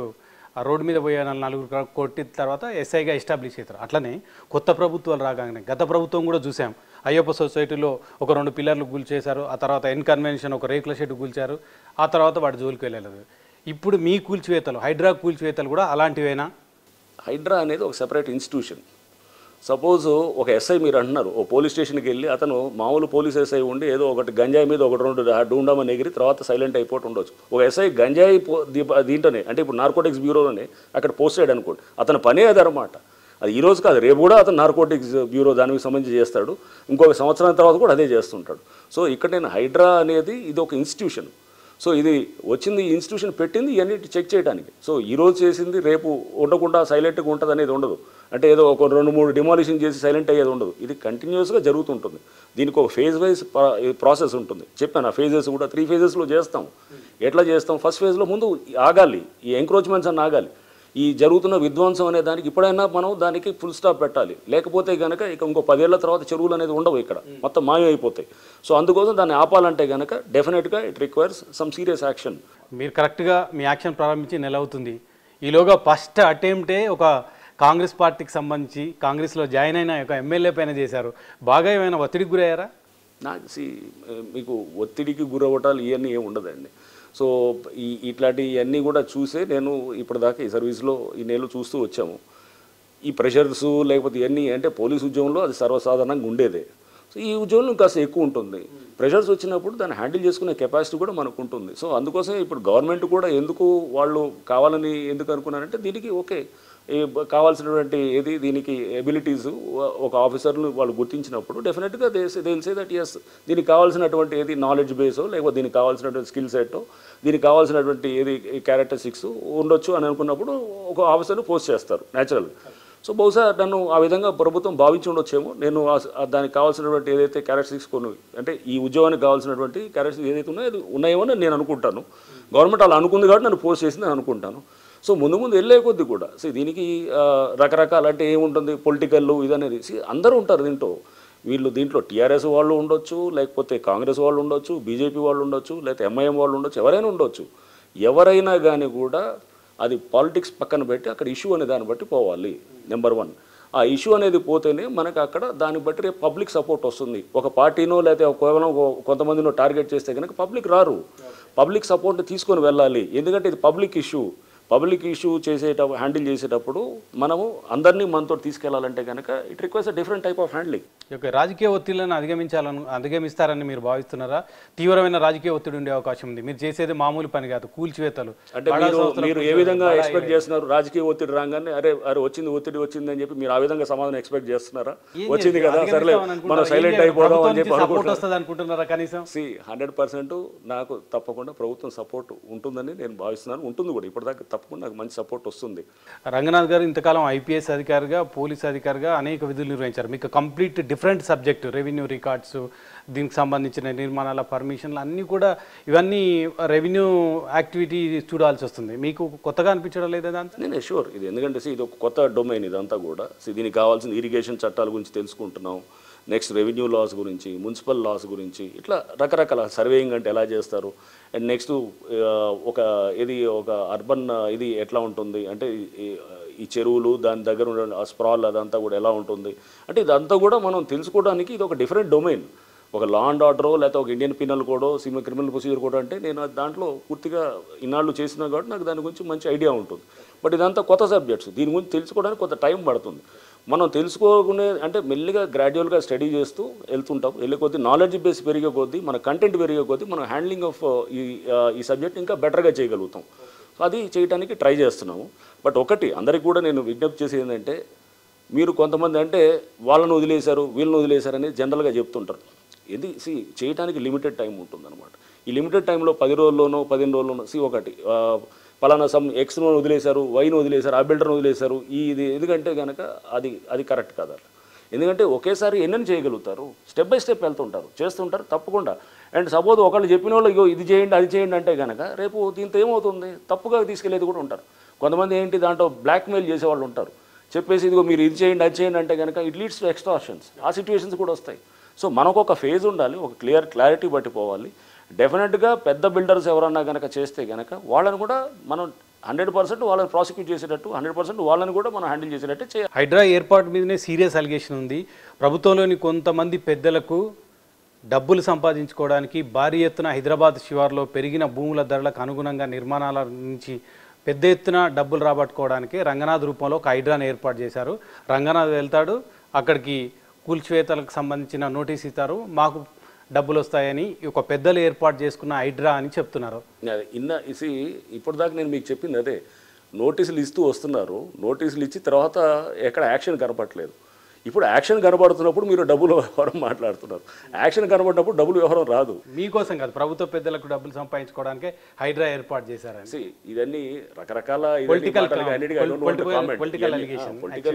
ఆ రోడ్డు మీద పోయే నలుగురు కొట్టిన తర్వాత SIగా ఎస్టాబ్లిష్ అవుతారు. అట్లనే కొత్త ప్రభుత్వాలు రాగానే గత ప్రభుత్వం కూడా చూసాం, అయ్యప్ప సొసైటీలో ఒక 2 పిల్లర్లు కూల్చేశారు, ఆ తర్వాత ఎన్ కన్వెన్షన్ ఒక రేకుల షెడ్ కూల్చారు, ఆ తర్వాత వాడు జోలికి వెళ్ళలేదు. ఇప్పుడు మీ కూల్చివేతలు, హైడ్రా కూల్చివేతలు కూడా అలాంటివేనా? హైడ్రా అనేది ఒక సెపరేట్ ఇన్స్టిట్యూషన్. సపోజ్ ఒక SI మీరు అంటున్నారు, ఓ పోలీస్ స్టేషన్కి వెళ్ళి అతను మామూలు పోలీస్ SI ఉండి ఏదో ఒకటి గంజాయి మీద 1-2 డూండామని ఎగిరి తర్వాత సైలెంట్ అయిపోతూ ఉండొచ్చు. ఒక SI గంజాయి దీంట్లోనే అంటే ఇప్పుడు నార్కోటిక్స్ బ్యూరోలోనే అక్కడ పోస్ట్ చేయడం అనుకోండి, అతని పనే అది అన్నమాట. అది ఈరోజు కాదు, రేపు కూడా అతను నార్కోటిక్స్ బ్యూరో దానికి సంబంధించి చేస్తాడు, ఇంకొక సంవత్సరం తర్వాత కూడా అదే చేస్తుంటాడు. సో ఇక్కడ నేను హైడ్రా అనేది ఇది ఒక ఇన్స్టిట్యూషన్. సో ఇది వచ్చింది, ఈ ఇన్స్టిట్యూషన్ పెట్టింది ఇవన్నీ చెక్ చేయడానికి. సో ఈరోజు చేసింది రేపు ఉండకుండా సైలెంట్గా ఉంటుంది అనేది ఉండదు. అంటే ఏదో ఒక 2-3 డిమాలిషన్ చేసి సైలెంట్ అయ్యేది ఉండదు. ఇది కంటిన్యూస్గా జరుగుతుంటుంది. దీనికి ఒక ఫేజ్ వైజ్ ప్రాసెస్ ఉంటుంది. చెప్పాను ఆ ఫేజెస్ కూడా 3 ఫేజెస్లో చేస్తాం. ఎట్లా చేస్తాం? ఫస్ట్ ఫేజ్లో ముందు ఆగాలి, ఈ ఎంక్రోచ్మెంట్స్ అన్న ఆగాలి. ఈ జరుగుతున్న విధ్వంసం అనే దానికి ఇప్పుడైనా మనం దానికి ఫుల్ స్టాప్ పెట్టాలి. లేకపోతే కనుక ఇక ఇంకో 10 ఏళ్ల తర్వాత చెరువులు అనేది ఉండవు, ఇక్కడ మొత్తం మాయమైపోతాయి. సో అందుకోసం దాన్ని ఆపాలంటే కనుక డెఫినెట్గా it requires some serious action. మీరు కరెక్ట్గా మీ యాక్షన్ ప్రారంభించి నెల అవుతుంది. ఈలోగా ఫస్ట్ అటెంప్టే ఒక కాంగ్రెస్ పార్టీకి సంబంధించి కాంగ్రెస్లో జాయిన్ అయిన ఒక ఎమ్మెల్యే పైన చేశారు. బాగా ఏమైనా ఒత్తిడికి గురయ్యారా? మీకు ఒత్తిడికి గురవ్వటాలు ఇవన్నీ ఏమి ఉండదండి. సో ఇట్లాంటివన్నీ కూడా చూసే నేను ఇప్పటిదాకా ఈ సర్వీస్లో ఈ నెలలు చూస్తూ వచ్చాము. ఈ ప్రెషర్స్ లేకపోతే ఇవన్నీ అంటే పోలీస్ ఉద్యోగంలో అది సర్వసాధారణంగా ఉండేదే. సో ఈ ఉద్యోగంలో కాస్త ఎక్కువ ఉంటుంది. ప్రెషర్స్ వచ్చినప్పుడు దాన్ని హ్యాండిల్ చేసుకునే కెపాసిటీ కూడా మనకు ఉంటుంది. సో అందుకోసం ఇప్పుడు గవర్నమెంట్ కూడా ఎందుకు వాళ్ళు కావాలని ఎందుకు అనుకున్నారంటే దీనికి ఓకే కావాల్సినటువంటి ఏది దీనికి ఎబిలిటీస్ ఒక ఆఫీసర్ను వాళ్ళు గుర్తించినప్పుడు డెఫినెట్గా తెలిసే దట్ ఎస్ దీనికి కావాల్సినటువంటి ఏది నాలెడ్జ్ బేసో లేకపోతే దీనికి కావాల్సినటువంటి స్కిల్ సెట్టో దీనికి కావాల్సినటువంటి ఏది క్యారెక్టరిస్టిక్స్ ఉండొచ్చు అని అనుకున్నప్పుడు ఒక ఆఫీసర్ను పోస్ట్ చేస్తారు న్యాచురల్గా. సో బహుశా నన్ను ఆ విధంగా ప్రభుత్వం భావించి ఉండొచ్చేమో. నేను దానికి కావాల్సినటువంటి ఏదైతే క్యారెక్టరిస్టిక్స్ కొన్ని అంటే ఈ ఉద్యోగానికి కావాల్సినటువంటి క్యారెక్టరిస్టిక్స్ ఏదైతే ఉన్నాయో అని నేను అనుకుంటాను. గవర్నమెంట్ అలా అనుకుంది కాబట్టి నన్ను పోస్ట్ చేసింది అని అనుకుంటాను. సో ముందు వెళ్ళే కొద్దీ కూడా దీనికి రకరకాల అంటే ఏముంటుంది పొలిటికల్ ఇదనేది అందరూ ఉంటారు దీంట్లో టీఆర్ఎస్ వాళ్ళు ఉండొచ్చు, లేకపోతే కాంగ్రెస్ వాళ్ళు ఉండొచ్చు, బీజేపీ వాళ్ళు ఉండొచ్చు, లేకపోతే MIM వాళ్ళు ఉండొచ్చు, ఎవరైనా ఉండొచ్చు. ఎవరైనా కానీ కూడా అది పాలిటిక్స్ పక్కన పెట్టి అక్కడ ఇష్యూ అనే దాన్ని బట్టి పోవాలి. నెంబర్ 1 ఆ ఇష్యూ అనేది పోతేనే మనకు అక్కడ దాన్ని బట్టి రేపు పబ్లిక్ సపోర్ట్ వస్తుంది. ఒక పార్టీనో లేకపోతే కేవలం కొంతమందినో టార్గెట్ చేస్తే కనుక పబ్లిక్ రారు. పబ్లిక్ సపోర్ట్ తీసుకొని వెళ్ళాలి. ఎందుకంటే ఇది పబ్లిక్ ఇష్యూ హ్యాండిల్ చేసేటప్పుడు మనము అందరినీ మనతో తీసుకెళ్లాలంటే కనుక it requires a different type of handling. Okay, రాజకీయ ఒత్తిళ్లను అధిగమిస్తారని మీరు భావిస్తున్నారా? తీవ్రమైన రాజకీయ ఒత్తిడి ఉండే అవకాశం ఉంది. మీరు చేసేది మామూలు పని కాదు, కూల్చివేతలు. అంటే మీరు ఏ విధంగా ఎక్స్పెక్ట్ చేస్తున్నారు? రాజకీయ ఒత్తిడి రాగానే అరే ఒత్తిడి వచ్చింది అని చెప్పి మీరు ఆ విధంగా సమాధానం ఎక్స్పెక్ట్ చేస్తున్నారా? వచ్చింది కదా సర్లే మనం సైలెంట్ అయిపోదాం అని చెప్పి అనుకుంటున్నారా? కనీసం 100% నాకు తప్పకుండా ప్రభుత్వం సపోర్ట్ ఉంటుందని నేను భావిస్తున్నాను. ఉంటుంది కూడా ఇప్పటిదాకా తప్పకుండా నాకు మంచి సపోర్ట్ వస్తుంది. రంగనాథ్ గారు ఇంతకాలం IPS అధికారిగా, పోలీస్ అధికారిగా అనేక విధులు నిర్వహించారు. మీకు complete different subject, revenue records, దీనికి సంబంధించిన నిర్మాణాల పర్మిషన్లు అన్నీ కూడా ఇవన్నీ రెవెన్యూ యాక్టివిటీ చూడాల్సి వస్తుంది. మీకు కొత్తగా అనిపించడం లేదా దాంతో? నేను షూర్ ఇది ఎందుకంటే ఇది ఒక కొత్త డొమైన్ ఇదంతా కూడా. దీనికి కావాల్సిన ఇరిగేషన్ చట్టాల గురించి తెలుసుకుంటున్నాం, నెక్స్ట్ రెవెన్యూ లాస్ గురించి, మున్సిపల్ లాస్ గురించి, ఇట్లా రకరకాల సర్వేయింగ్ అంటే ఎలా చేస్తారు, అండ్ నెక్స్ట్ ఒక అర్బన్ ఇది ఎట్లా ఉంటుంది అంటే ఈ చెరువులు దాని దగ్గర ఉండే స్ప్రాల్ అదంతా కూడా ఎలా ఉంటుంది అంటే ఇదంతా కూడా మనం తెలుసుకోవడానికి ఇది ఒక డిఫరెంట్ డొమైన్. ఒక లా అండ్ ఆర్డరో లేకపోతే ఒక Indian penal kodo criminal procedure kodo అంటే నేను దాంట్లో పూర్తిగా ఇన్నాళ్ళు చేసినా కాబట్టి నాకు దాని గురించి మంచి ఐడియా ఉంటుంది. బట్ ఇదంతా కొత్త సబ్జెక్ట్స్, దీని గురించి తెలుసుకోవడానికి కొంత టైం పడుతుంది. మనం తెలుసుకోకునే అంటే మెల్లిగా గ్రాడ్యువల్గా స్టడీ చేస్తూ వెళ్తుంటాం. వెళ్ళే కొద్దీ నాలెడ్జ్ బేస్ పెరిగే కొద్దీ, మన కంటెంట్ పెరిగే కొద్దీ మనం హ్యాండ్లింగ్ ఆఫ్ ఈ సబ్జెక్ట్ ఇంకా బెటర్గా చేయగలుగుతాం. సో అది చేయడానికి ట్రై చేస్తున్నాము. బట్ ఒకటి అందరికీ కూడా నేను విజ్ఞప్తి చేసేది ఏంటంటే, మీరు కొంతమంది అంటే వాళ్ళని వదిలేశారు వీళ్ళని వదిలేశారు అనేది జనరల్గా చెప్తుంటారు. ఇది చేయడానికి లిమిటెడ్ టైం ఉంటుందన్నమాట. ఈ లిమిటెడ్ టైంలో 10 రోజుల్లోనో 15 రోజుల్లోనో ఒకటి పలానా ఎక్స్ను వదిలేశారు, వైను వదిలేశారు, ఆ బిల్డర్ను వదిలేశారు, ఇది ఎందుకంటే కనుక అది కరెక్ట్ కాదు. ఎందుకంటే ఒకేసారి ఎన్నెన్ని చేయగలుగుతారు, స్టెప్ బై స్టెప్ వెళ్తుంటారు, చేస్తుంటారు తప్పకుండా. అండ్ సపోజ్ ఒకళ్ళు చెప్పిన వాళ్ళు ఇగో ఇది చేయండి అది చేయండి అంటే కనుక రేపు దీంతో ఏమవుతుంది, తప్పుగా తీసుకెళ్ళేది కూడా ఉంటారు. కొంతమంది ఏంటి దాంట్లో బ్లాక్మెయిల్ చేసేవాళ్ళు ఉంటారు. చెప్పేసి ఇదిగో మీరు ఇది చేయండి అది చేయండి అంటే కనుక ఇట్ లీడ్స్ టు ఎక్స్టార్షన్స్. ఆ సిచ్యువేషన్స్ కూడా వస్తాయి. సో మనకు ఒక ఫేజ్ ఉండాలి, ఒక క్లారిటీ బట్టి పోవాలి. డెఫినెట్గా పెద్ద బిల్డర్స్ ఎవరన్నా కనుక చేస్తే కనుక వాళ్ళని కూడా మనం 100% వాళ్ళని ప్రాసిక్యూట్ చేసేటట్టు, 100% వాళ్ళని కూడా మనం హ్యాండిల్ చేసేటట్టు చేయాలి. హైడ్రా ఏర్పాటు మీదనే సీరియస్ అలిగేషన్ ఉంది. ప్రభుత్వంలోని కొంతమంది పెద్దలకు డబ్బులు సంపాదించుకోవడానికి భారీ ఎత్తున హైదరాబాద్ శివార్లో పెరిగిన భూముల ధరలకు అనుగుణంగా నిర్మాణాల నుంచి పెద్ద ఎత్తున డబ్బులు రాబట్టుకోవడానికి రంగనాథ్ రూపంలో ఒక హైడ్రాను ఏర్పాటు చేశారు. రంగనాథ్ వెళ్తాడు, అక్కడికి కూల్చివేతలకు సంబంధించిన నోటీస్ ఇస్తారు, మాకు డబ్బులు వస్తాయని ఒక పెద్దలు ఏర్పాటు చేసుకున్న హైడ్రా అని చెప్తున్నారు. ఇప్పుడు దాకా నేను మీకు చెప్పింది అదే, నోటీసులు ఇస్తూ వస్తున్నారు, నోటీసులు ఇచ్చి తర్వాత ఎక్కడ యాక్షన్ కనపడలేదు. ఇప్పుడు యాక్షన్ కనబడుతున్నప్పుడు మీరు డబ్బులు వ్యవహారం మాట్లాడుతున్నారు. యాక్షన్ కనబడినప్పుడు డబ్బులు వ్యవహారం రాదు. మీకోసం కాదు, ప్రభుత్వ పెద్దలకు డబ్బులు సంపాదించుకోవడానికి హైడ్రా ఏర్పాటు చేశారని. ఇవన్నీ రకరకాల పొలిటికల్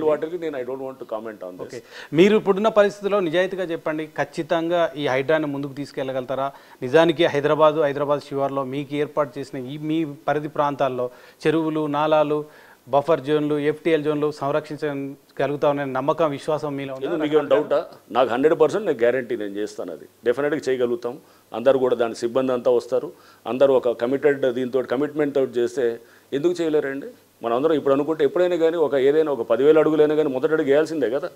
వాటికి నేను I don't want to comment on this. మీరు ఇప్పుడున్న పరిస్థితుల్లో నిజాయితీగా చెప్పండి, ఖచ్చితంగా ఈ హైడ్రాని ముందుకు తీసుకెళ్ళగలుగుతారా? నిజానికి హైదరాబాద్ శివార్లో మీకు ఏర్పాటు చేసిన ఈ మీ పరిధి ప్రాంతాల్లో చెరువులు, నాలాలు, బఫర్ జోన్లు, FTL జోన్లు సంరక్షించగలుగుతామనే నమ్మకం, విశ్వాసం మీలో ఉంది? మీకు డౌటా? నాకు 100% నేను గ్యారంటీ నేను చేస్తాను. అది డెఫినెట్గా చేయగలుగుతాం. అందరూ కూడా దాని సిబ్బంది అంతా వస్తారు. అందరూ ఒక కమిట్మెంట్ తోటి చేస్తే ఎందుకు చేయలేరండి? మనం అందరం ఇప్పుడు అనుకుంటే ఎప్పుడైనా కానీ ఏదైనా ఒక 10,000 అడుగులైనా కానీ మొదటి అడుగు వేయాల్సిందే కదా.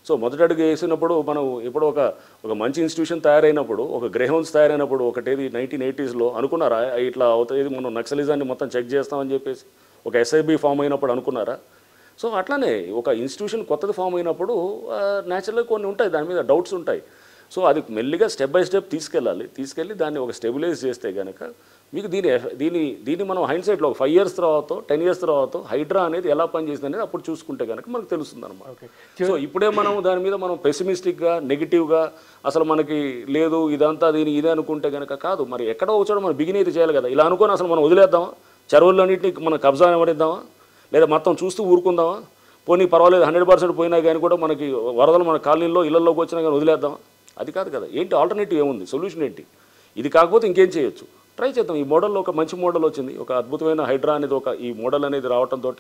సో మొదటి అడుగు వేసినప్పుడు మనం ఇప్పుడు ఒక మంచి ఇన్స్టిట్యూషన్ తయారైనప్పుడు, ఒక గ్రేహౌన్స్ తయారైనప్పుడు, ఒకటేది 1980s అనుకున్నారా ఇట్లా అవుతుంది, మనం నక్సలిజాన్ని మొత్తం చెక్ చేస్తామని చెప్పేసి ఒక SIB ఫామ్ అయినప్పుడు అనుకున్నారా? సో అట్లానే ఒక ఇన్స్టిట్యూషన్ కొత్తది ఫామ్ అయినప్పుడు న్యాచురల్గా కొన్ని ఉంటాయి, దాని మీద డౌట్స్ ఉంటాయి. సో అది మెల్లిగా స్టెప్ బై స్టెప్ తీసుకెళ్ళి దాన్ని ఒక స్టెబిలైజ్ చేస్తే కనుక మీకు దీన్ని మనం హైండ్సైట్లో 5 years తర్వాత 10 years తర్వాత హైడ్రా అనేది ఎలా పనిచేసింది అనేది అప్పుడు చూసుకుంటే కనుక మనకు తెలుస్తుంది అనమాట. సో ఇప్పుడే మనం దాని మీద మనం పెసిమిస్టిక్గా, నెగిటివ్గా అసలు మనకి లేదు ఇదంతా ఇదే అనుకుంటే కనుక కాదు. మరి ఎక్కడో వచ్చాడో మనం బిగిన్ అయితే చేయాలి కదా. ఇలా అనుకొని అసలు మనం వదిలేద్దామా? చెరువులన్నింటినీ మనం కబ్జా పడిద్దామా? లేదా మొత్తం చూస్తూ ఊరుకుందామా? పోనీ పర్వాలేదు 100% పోయినా కానీ కూడా మనకి వరదలు మన కాలనీల్లో ఇళ్లలోకి వచ్చినా కానీ వదిలేద్దామా? అది కాదు కదా. ఏంటి ఆల్టర్నేటివ్ ఏముంది, సొల్యూషన్ ఏంటి? ఇది కాకపోతే ఇంకేం చేయొచ్చు? ట్రై చేద్దాం. ఈ మోడల్లో ఒక మంచి మోడల్ వచ్చింది, ఒక అద్భుతమైన హైడ్రా అనేది ఈ మోడల్ అనేది రావడంతో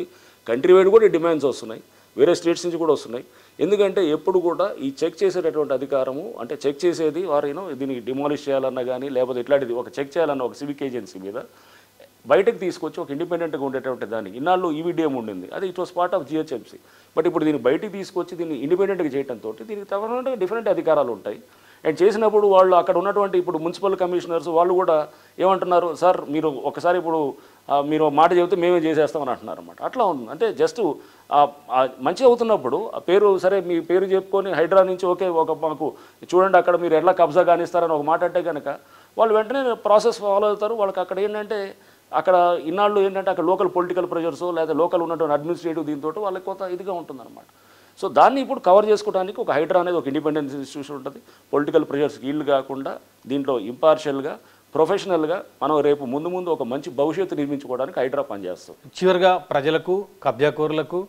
కంట్రీ వైడ్ కూడా డిమాండ్స్ వస్తున్నాయి, వేరే స్టేట్స్ నుంచి కూడా వస్తున్నాయి. ఎందుకంటే ఎప్పుడు కూడా ఈ చెక్ చేసేటటువంటి అధికారము, అంటే చెక్ చేసేది వారు దీన్ని డిమాలిష్ చేయాలన్నా కానీ లేకపోతే ఇట్లాంటిది ఒక చెక్ చేయాలన్న ఒక సివిక్ ఏజెన్సీ మీద బయటకు తీసుకొచ్చి ఒక ఇండిపెండెంట్గా ఉండేటువంటి దాన్ని ఇన్నాళ్ళు EVDM ఉండింది, అది it was part of GHMC. But ఇప్పుడు దీన్ని బయటికి తీసుకొచ్చి దీన్ని ఇండిపెండెంట్గా చేయడంతో దీనికి తప్పకుండా డిఫరెంట్ అధికారాలు ఉంటాయి. అండ్ చేసినప్పుడు వాళ్ళు అక్కడ ఉన్నటువంటి ఇప్పుడు మున్సిపల్ కమిషనర్స్ వాళ్ళు కూడా ఏమంటున్నారు, సార్ మీరు ఒకసారి ఇప్పుడు మీరు మాట చెబితే మేమే చేసేస్తామని అంటున్నారు అనమాట. అట్లా ఉంది. అంటే జస్ట్ మంచిగా అవుతున్నప్పుడు ఆ పేరు సరే మీ పేరు చెప్పుకొని హైడ్రా నుంచి మాకు చూడండి అక్కడ మీరు ఎట్లా కబ్జా కానిస్తారని ఒక మాట అంటే కనుక వాళ్ళు వెంటనే ప్రాసెస్ ఫాలో అవుతారు. వాళ్ళకి అక్కడ ఏంటంటే అక్కడ ఇన్నాళ్ళు ఏంటంటే అక్కడ లోకల్ పొలిటికల్ ప్రెషర్స్ లేదా లోకల్ ఉన్నటువంటి అడ్మినిస్ట్రేటివ్ దీంతో వాళ్ళకి కొంత ఇదిగా ఉంటుందన్నమాట. సో దాన్ని ఇప్పుడు కవర్ చేసుకోవడానికి ఒక హైడ్రా అనేది ఒక ఇండిపెండెన్స్ ఇన్స్టిట్యూషన్ ఉంటుంది. పొలిటికల్ ప్రెషర్స్కి ఈల్డ్ కాకుండా దీంట్లో ఇంపార్షియల్గా, ప్రొఫెషనల్గా మనం రేపు ముందు ఒక మంచి భవిష్యత్తు నిర్మించుకోవడానికి హైడ్రా పనిచేస్తాం. చివరిగా ప్రజలకు, కబ్జాకోరులకు,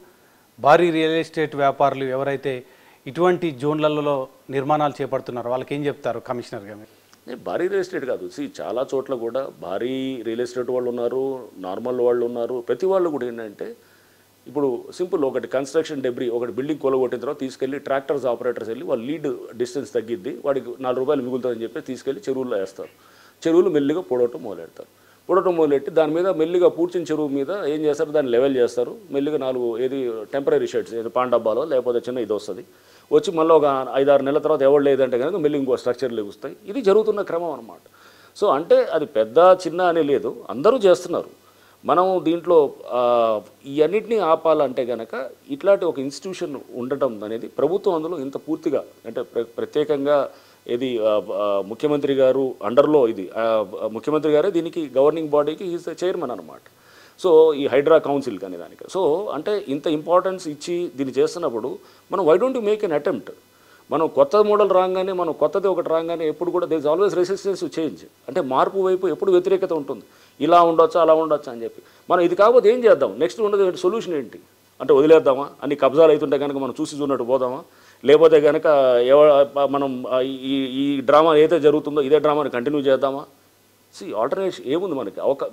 భారీ రియల్ ఎస్టేట్ వ్యాపారులు ఎవరైతే ఇటువంటి జోన్లలో నిర్మాణాలు చేపడుతున్నారో వాళ్ళకి ఏం చెప్తారు కమిషనర్గా మీరు? భారీ రియల్ ఎస్టేట్ కాదు, చాలా చోట్ల కూడా భారీ రియల్ ఎస్టేట్ వాళ్ళు ఉన్నారు, నార్మల్ వాళ్ళు ఉన్నారు. ప్రతి వాళ్ళు కూడా ఏంటంటే ఇప్పుడు సింపుల్ ఒకటి కన్స్ట్రక్షన్ డెబ్రీ ఒకటి బిల్డింగ్ కూలగొట్టిన తర్వాత తీసుకెళ్ళి ట్రాక్టర్స్ ఆపరేటర్స్ వెళ్ళి వాళ్ళు లీడ్ డిస్టెన్స్ తగ్గిద్ది, వాడికి 4 రూపాయలు మిగులుతుందని చెప్పి తీసుకెళ్ళి చెరువుల్లో వేస్తారు. చెరువులు మెల్లిగా పొడవటం మొదలెట్టి దాని మీద మెల్లిగా పూడ్చిన చెరువు మీద ఏం చేస్తారు, దాన్ని లెవెల్ చేస్తారు. మెల్లిగా 4 టెంపరీ షెడ్స్, ఏది పాన్ డబ్బాలో లేకపోతే చిన్న ఇది వస్తుంది, వచ్చి మళ్ళీ ఒక 5-6 నెలల తర్వాత ఎవరు లేదంటే కనుక మళ్ళీ ఇంకో స్ట్రక్చర్లు వస్తాయి. ఇది జరుగుతున్న క్రమం అన్నమాట. సో అంటే అది పెద్ద చిన్న అనే లేదు, అందరూ చేస్తున్నారు. మనం దీంట్లో ఇవన్నిటినీ ఆపాలంటే కనుక ఇట్లాంటి ఒక ఇన్స్టిట్యూషన్ ఉండటం అనేది ప్రభుత్వం అందులో ఇంత పూర్తిగా అంటే ప్రత్యేకంగా ఇది ముఖ్యమంత్రి గారు అండర్లో ఇది ముఖ్యమంత్రి గారే దీనికి గవర్నింగ్ బాడీకి ఈజ్ ద చైర్మన్ అనమాట. సో ఈ హైడ్రా కౌన్సిల్ కానీ దానికి సో అంటే ఇంత ఇంపార్టెన్స్ ఇచ్చి దీన్ని చేస్తున్నప్పుడు మనం why don't you make an attempt. మనం కొత్త మోడల్ రాగానే మనం కొత్తది ఒకటి రాగానే ఎప్పుడు కూడా there is always resistance to change. అంటే మార్పు వైపు ఎప్పుడు వ్యతిరేకత ఉంటుంది, ఇలా ఉండొచ్చా అలా ఉండొచ్చా అని చెప్పి. మనం ఇది కాకపోతే ఏం చేద్దాం, నెక్స్ట్ ఉండదు సొల్యూషన్ ఏంటి అంటే వదిలేద్దామా, అన్ని కబ్జాలు అవుతుంటే కనుక మనం చూసి చూడట్టు పోదామా, లేకపోతే కనుక మనం ఈ డ్రామా ఏదైతే జరుగుతుందో ఇదే డ్రామాని కంటిన్యూ చేద్దామా. ఆల్టర్నేషన్ ఏముంది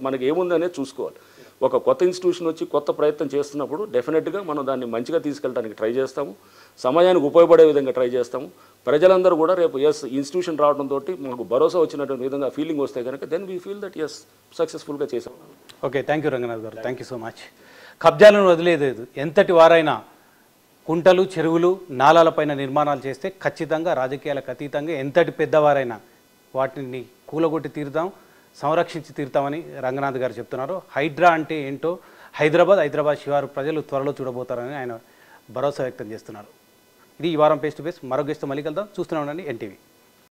మనకి ఏముంది అనేది చూసుకోవాలి. ఒక కొత్త ఇన్స్టిట్యూషన్ వచ్చి కొత్త ప్రయత్నం చేస్తున్నప్పుడు డెఫినెట్గా మనం దాన్ని మంచిగా తీసుకెళ్ళడానికి ట్రై చేస్తాము, సమయానికి ఉపయోగపడే విధంగా ట్రై చేస్తాము. ప్రజలందరూ కూడా రేపు ఇన్స్టిట్యూషన్ రావడంతో మాకు భరోసా వచ్చినటువంటి విధంగా ఫీలింగ్ వస్తే కనుక దెన్ వీ ఫీల్ దట్ సక్సెస్ఫుల్గా చేసాం. ఓకే, థ్యాంక్ యూ రంగనాథ్ గారు, థ్యాంక్ యూ సో మచ్. కబ్జాలను వదిలేదు, ఎంతటి వారైనా కుంటలు చెరువులు నాలాలపైన నిర్మాణాలు చేస్తే ఖచ్చితంగా రాజకీయాలకు అతీతంగా ఎంతటి పెద్దవారైనా వాటిని కూలగొట్టి తీరుతాం, సంరక్షించి తీరుతామని రంగనాథ్ గారు చెప్తున్నారు. హైడ్రా అంటే ఏంటో హైదరాబాద్ శివారు ప్రజలు త్వరలో చూడబోతారని ఆయన భరోసా వ్యక్తం చేస్తున్నారు. ఇది ఈ వారం ఫేస్ టు ఫేస్. మరో గెస్ట్తో మళ్ళీ కలుద్దాం. చూస్తూనే ఉండండి ఎన్టీవీ.